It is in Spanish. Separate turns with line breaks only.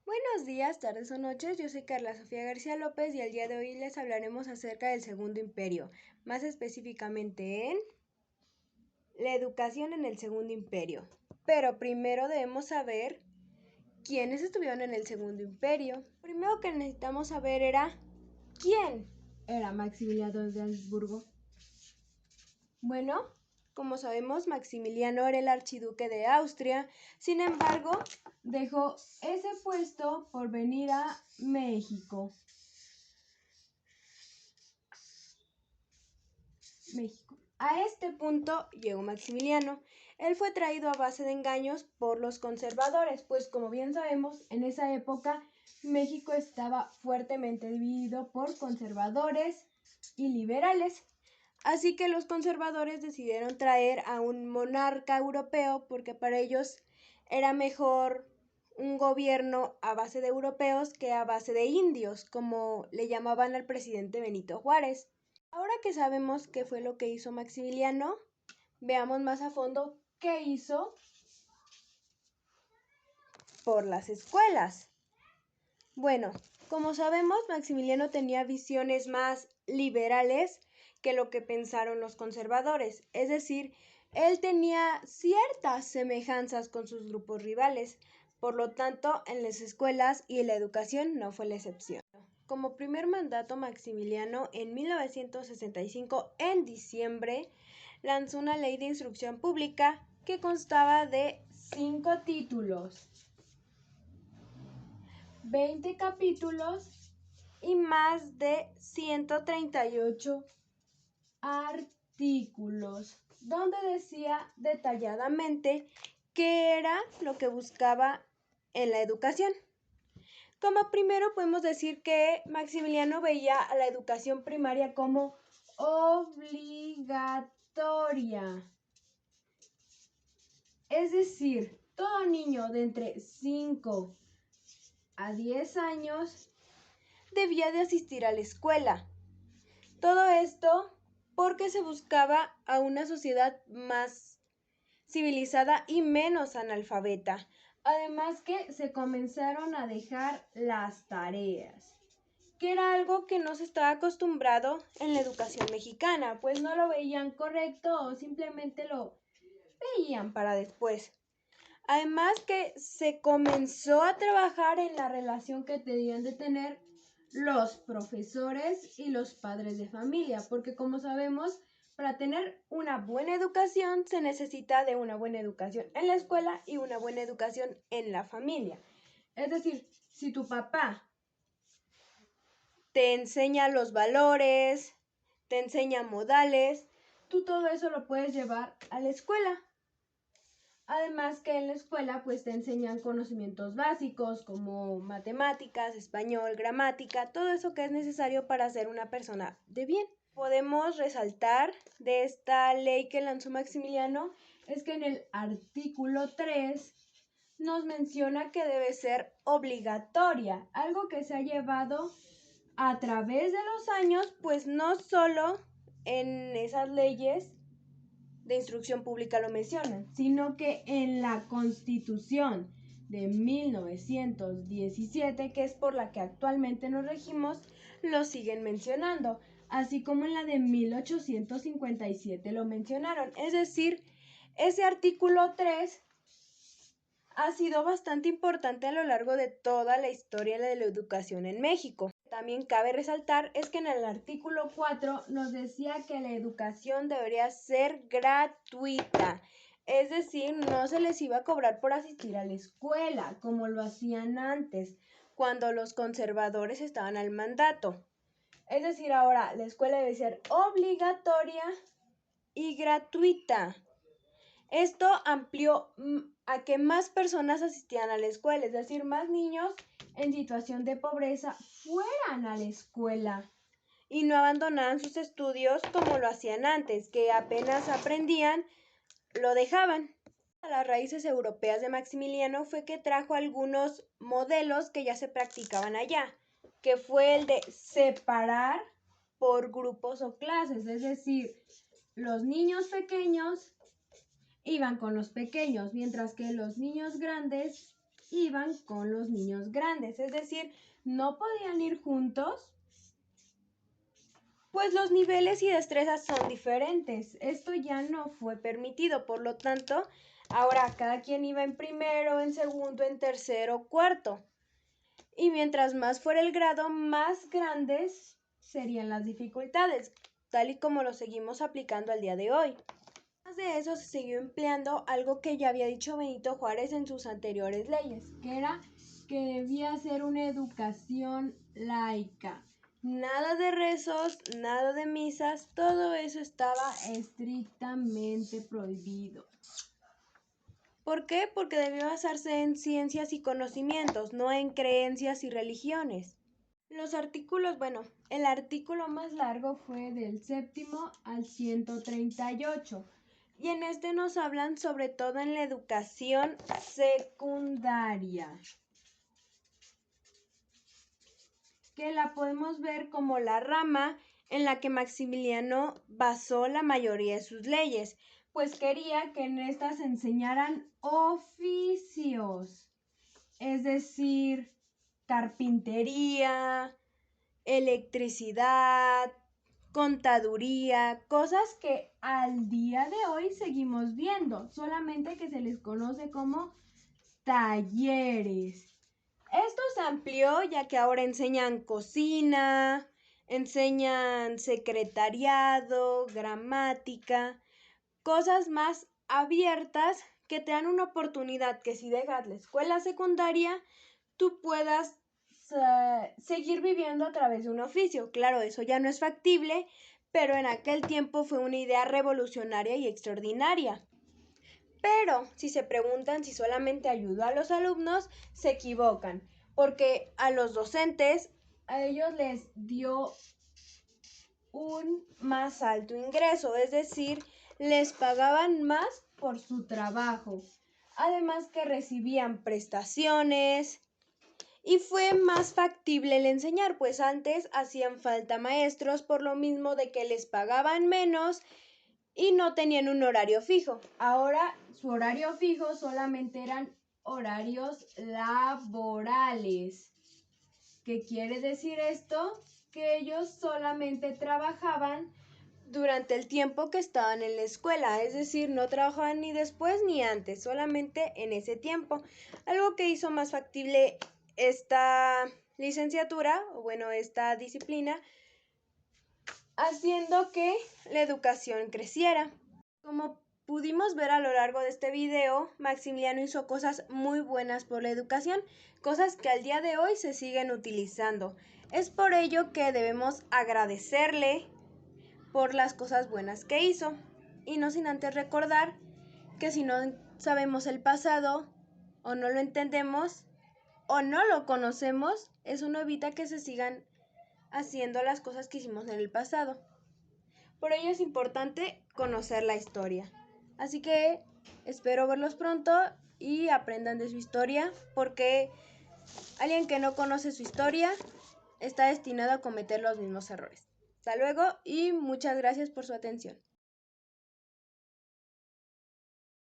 Buenos días, tardes o noches, yo soy Carla Sofía García López y el día de hoy les hablaremos acerca del Segundo Imperio, más específicamente en la educación en el Segundo Imperio. Pero primero debemos saber quiénes estuvieron en el Segundo Imperio. Primero que necesitamos saber era quién era Maximiliano de Habsburgo. Bueno, como sabemos, Maximiliano era el archiduque de Austria, sin embargo, dejó ese puesto por venir a México. A este punto llegó Maximiliano. Él fue traído a base de engaños por los conservadores, pues como bien sabemos, en esa época México estaba fuertemente dividido por conservadores y liberales. Así que los conservadores decidieron traer a un monarca europeo porque para ellos era mejor un gobierno a base de europeos que a base de indios, como le llamaban al presidente Benito Juárez. Ahora que sabemos qué fue lo que hizo Maximiliano, veamos más a fondo qué hizo por las escuelas. Bueno, como sabemos, Maximiliano tenía visiones más liberales que lo que pensaron los conservadores, es decir, él tenía ciertas semejanzas con sus grupos rivales, por lo tanto, en las escuelas y en la educación no fue la excepción. Como primer mandato, Maximiliano, en 1965, en diciembre, lanzó una ley de instrucción pública que constaba de 5 títulos, 20 capítulos y más de 138 artículos, donde decía detalladamente qué era lo que buscaba en la educación. Como primero podemos decir que Maximiliano veía a la educación primaria como obligatoria. Es decir, todo niño de entre 5 a 10 años debía de asistir a la escuela. Todo esto porque se buscaba a una sociedad más civilizada y menos analfabeta. Además que se comenzaron a dejar las tareas, que era algo que no se estaba acostumbrado en la educación mexicana, pues no lo veían correcto o simplemente lo veían para después. Además que se comenzó a trabajar en la relación que debían de tener los profesores y los padres de familia, porque como sabemos, para tener una buena educación se necesita de una buena educación en la escuela y una buena educación en la familia. Es decir, si tu papá te enseña los valores, te enseña modales, tú todo eso lo puedes llevar a la escuela. Además que en la escuela pues te enseñan conocimientos básicos como matemáticas, español, gramática, todo eso que es necesario para ser una persona de bien. Podemos resaltar de esta ley que lanzó Maximiliano es que en el artículo 3 nos menciona que debe ser obligatoria, algo que se ha llevado a través de los años, pues no solo en esas leyes de instrucción pública lo mencionan, sino que en la Constitución de 1917, que es por la que actualmente nos regimos, lo siguen mencionando, así como en la de 1857 lo mencionaron. Es decir, ese artículo 3 ha sido bastante importante a lo largo de toda la historia de la educación en México. También cabe resaltar es que en el artículo 4 nos decía que la educación debería ser gratuita, es decir, no se les iba a cobrar por asistir a la escuela, como lo hacían antes, cuando los conservadores estaban al mandato. Es decir, ahora la escuela debe ser obligatoria y gratuita. Esto amplió a que más personas asistían a la escuela, es decir, más niños en situación de pobreza fueran a la escuela y no abandonaran sus estudios como lo hacían antes, que apenas aprendían, lo dejaban. Las raíces europeas de Maximiliano fue que trajo algunos modelos que ya se practicaban allá, que fue el de separar por grupos o clases, es decir, los niños pequeños iban con los pequeños, mientras que los niños grandes iban con los niños grandes, es decir, no podían ir juntos, pues los niveles y destrezas son diferentes. Esto ya no fue permitido, por lo tanto, ahora cada quien iba en primero, en segundo, en tercero, cuarto. Y mientras más fuera el grado, más grandes serían las dificultades, tal y como lo seguimos aplicando al día de hoy. Además de eso, se siguió empleando algo que ya había dicho Benito Juárez en sus anteriores leyes, que era que debía ser una educación laica. Nada de rezos, nada de misas, todo eso estaba estrictamente prohibido. ¿Por qué? Porque debía basarse en ciencias y conocimientos, no en creencias y religiones. Los artículos, el artículo más largo fue del 7º al 138. Y en este nos hablan sobre todo en la educación secundaria, que la podemos ver como la rama en la que Maximiliano basó la mayoría de sus leyes, pues quería que en estas se enseñaran oficios, es decir, carpintería, electricidad, contaduría, cosas que al día de hoy seguimos viendo, solamente que se les conoce como talleres. Esto se amplió ya que ahora enseñan cocina, enseñan secretariado, gramática, cosas más abiertas que te dan una oportunidad que si dejas la escuela secundaria, tú puedas seguir viviendo a través de un oficio. Claro, eso ya no es factible, pero en aquel tiempo fue una idea revolucionaria y extraordinaria. Pero si se preguntan si solamente ayudó a los alumnos, se equivocan, porque a los docentes, a ellos les dio un más alto ingreso, es decir, les pagaban más por su trabajo. Además que recibían prestaciones, y fue más factible el enseñar, pues antes hacían falta maestros por lo mismo de que les pagaban menos y no tenían un horario fijo. Ahora su horario fijo solamente eran horarios laborales. ¿Qué quiere decir esto? Que ellos solamente trabajaban durante el tiempo que estaban en la escuela, es decir, no trabajaban ni después ni antes, solamente en ese tiempo. Algo que hizo más factible esta licenciatura, esta disciplina, haciendo que la educación creciera. Como pudimos ver a lo largo de este video, Maximiliano hizo cosas muy buenas por la educación, cosas que al día de hoy se siguen utilizando. Es por ello que debemos agradecerle por las cosas buenas que hizo, y no sin antes recordar que si no sabemos el pasado, o no lo entendemos, o no lo conocemos, eso no evita que se sigan haciendo las cosas que hicimos en el pasado. Por ello es importante conocer la historia. Así que espero verlos pronto y aprendan de su historia, porque alguien que no conoce su historia está destinado a cometer los mismos errores. Hasta luego y muchas gracias por su atención.